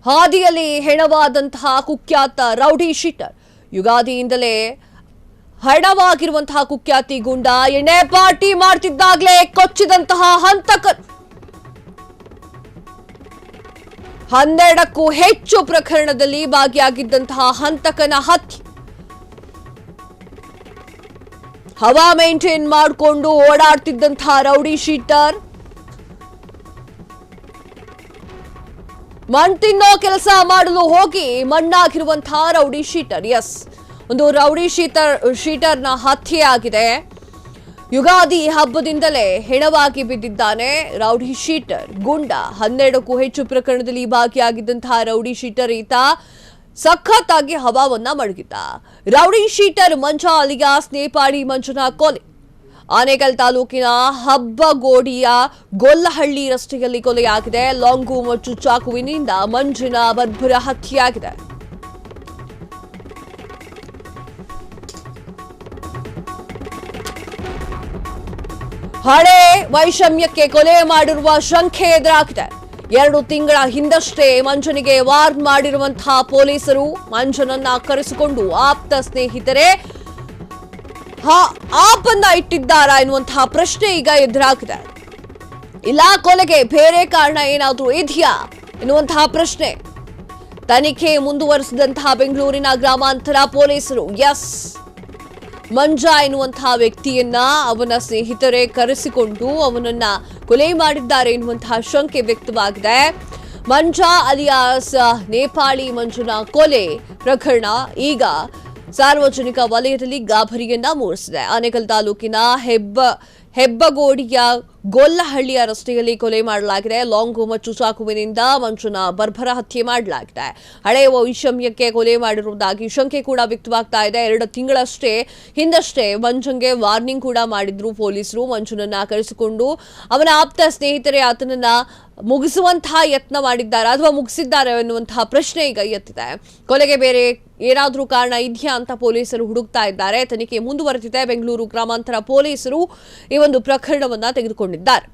ಹಾದಿಯಲ್ಲಿ ಹೆಣವಾದಂತಹ ಕುಖ್ಯಾತ rowdy sheeter. ಯುಗಾದಿಯಿಂದಲೇ ಹಣವಾಗಿರುವಂತಹ ಕುಖ್ಯಾತಿ ಗುಂಡ ಎಣ್ಣೆ ಪಾರ್ಟಿ ಮಾಡ್ತಿದ್ದಾಗಲೇ ಕೊಚ್ಚಿದಂತಹ ಹಂತಕ 12ಕ್ಕೂ ಹೆಚ್ಚು ಪ್ರಕರಣದಲ್ಲಿ ಭಾಗಿಯಾಗಿದ್ದಂತಹ ಹಂತಕನ ಹತ್ಯೆ. ಹವಾ ಮೇಂಟೈನ್ ಮಾಡಿಕೊಂಡು ಓಡಾಡ್ತಿದ್ದಂತಹ ರೌಡಿ ಶೀಟರ್, ಮಣ್ ತಿನ್ನೋ ಕೆಲಸ ಮಾಡಲು ಹೋಗಿ ಮಣ್ಣಾಗಿರುವಂತಹ ರೌಡಿ ಶೀಟರ್. ಎಸ್, ಒಂದು ರೌಡಿ ಶೀಟರ್ನ ಹತ್ಯೆ ಆಗಿದೆ. ಯುಗಾದಿ ಹಬ್ಬದಿಂದಲೇ ಹೆಣವಾಗಿ ಬಿದ್ದಿದ್ದಾನೆ ರೌಡಿ ಶೀಟರ್ ಗುಂಡ. 12ಕ್ಕೂ ಹೆಚ್ಚು ಪ್ರಕರಣದಲ್ಲಿ ಭಾಗಿಯಾಗಿದ್ದಂತಹ ರೌಡಿ ಶೀಟರ್ ಈತ ಸಖತ್ತಾಗಿ ಹವಾವನ್ನ ಮಡಗಿದ್ದ. ರೌಡಿ ಶೀಟರ್ ಮಂಜ ಅಲಿಯಾಸ್ ನೇಪಾಳಿ ಮಂಜನ ಕೊಲೆ. ಆನೇಕಲ್ ತಾಲೂಕಿನ ಹಬ್ಬಗೋಡಿಯ ಗೊಲ್ಲಹಳ್ಳಿ ರಸ್ತೆಯಲ್ಲಿ ಕೊಲೆಯಾಗಿದೆ. ಲಾಂಗು ಮತ್ತು ಚಾಕುವಿನಿಂದ ಮಂಜಿನ ಬರ್ಬರ ಹತ್ಯೆಯಾಗಿದೆ. ಹಳೆ ವೈಷಮ್ಯಕ್ಕೆ ಕೊಲೆ ಮಾಡಿರುವ ಶಂಕೆ ಎದುರಾಗಿದೆ. 2 ತಿಂಗಳ ಹಿಂದಷ್ಟೇ ಮಂಜನಿಗೆ ವಾರ್ನ್ ಮಾಡಿರುವಂತಹ ಪೊಲೀಸರು ಮಂಜನನ್ನ ಕರೆಸಿಕೊಂಡು ಆಪ್ತ ಸ್ನೇಹಿತರೆ ಆಪನ್ನ ಇಟ್ಟಿದ್ದಾರಾ ಎನ್ನುವಂತಹ ಪ್ರಶ್ನೆ ಈಗ ಎದುರಾಗಿದೆ. ಇಲ್ಲ ಕೊಲೆಗೆ ಬೇರೆ ಕಾರಣ ಏನಾದರೂ ಇದೆಯಾ ಎನ್ನುವಂತಹ ಪ್ರಶ್ನೆ. ತನಿಖೆ ಮುಂದುವರಿಸಿದಂತಹ ಬೆಂಗಳೂರಿನ ಗ್ರಾಮಾಂತರ ಪೊಲೀಸರು ಎಸ್, ಮಂಜ ಎನ್ನುವಂತಹ ವ್ಯಕ್ತಿಯನ್ನ ಅವನ ಸ್ನೇಹಿತರೇ ಕರೆಸಿಕೊಂಡು ಅವನನ್ನ ಕೊಲೆ ಮಾಡಿದ್ದಾರೆ ಎನ್ನುವಂತಹ ಶಂಕೆ ವ್ಯಕ್ತವಾಗಿದೆ. ಮಂಜ ಅಲಿಯಾಸ್ ನೇಪಾಳಿ ಮಂಜನ ಕೊಲೆ ಪ್ರಕರಣ ಈಗ ಸಾರ್ವಜನಿಕ ವಲಯದಲ್ಲಿ ಗಾಬರಿಯನ್ನ ಮೂಡಿಸಿದೆ. ಆನೇಕಲ್ ತಾಲೂಕಿನ ಹೆಬ್ಬಗೋಡಿಯ ಗೊಲ್ಲಹಳ್ಳಿಯ ರಸ್ತೆಯಲ್ಲಿ ಕೊಲೆ ಮಾಡಲಾಗಿದೆ. ಲಾಂಗು ಮತ್ತು ಚಾಕುವಿನಿಂದ ಮಂಜನ ಬರ್ಬರ ಹತ್ಯೆ ಮಾಡಲಾಗಿದೆ. ಹಳೆಯ ವೈಷಮ್ಯಕ್ಕೆ ಕೊಲೆ ಮಾಡಿರುವುದಾಗಿ ಶಂಕೆ ಕೂಡ ವ್ಯಕ್ತವಾಗ್ತಾ ಇದೆ. 2 ತಿಂಗಳಷ್ಟೇ ಹಿಂದಷ್ಟೇ ಮಂಜಂಗೆ ವಾರ್ನಿಂಗ್ ಕೂಡ ಮಾಡಿದ್ರು ಪೊಲೀಸರು. ಮಂಜನನ್ನ ಕರೆಸಿಕೊಂಡು ಅವನ ಆಪ್ತ ಸ್ನೇಹಿತರೆ ಆತನನ್ನ ಮುಗಿಸುವಂತಹ ಯತ್ನ ಮಾಡಿದ್ದಾರೆ ಅಥವಾ ಮುಗಿಸಿದ್ದಾರೆ ಎನ್ನುವಂತಹ ಪ್ರಶ್ನೆ ಈಗ ಎತ್ತಿದೆ. ಕೊಲೆಗೆ ಬೇರೆ ಏನಾದರೂ ಕಾರಣ ಇದೆಯಾ ಅಂತ ಪೊಲೀಸರು ಹುಡುಕ್ತಾ ಇದ್ದಾರೆ. ತನಿಖೆ ಮುಂದುವರೆದಿದೆ. ಬೆಂಗಳೂರು ಗ್ರಾಮಾಂತರ ಪೊಲೀಸರು ಈ ಒಂದು ಪ್ರಕರಣವನ್ನ ತೆಗೆದುಕೊಂಡಿದ್ದಾರೆ.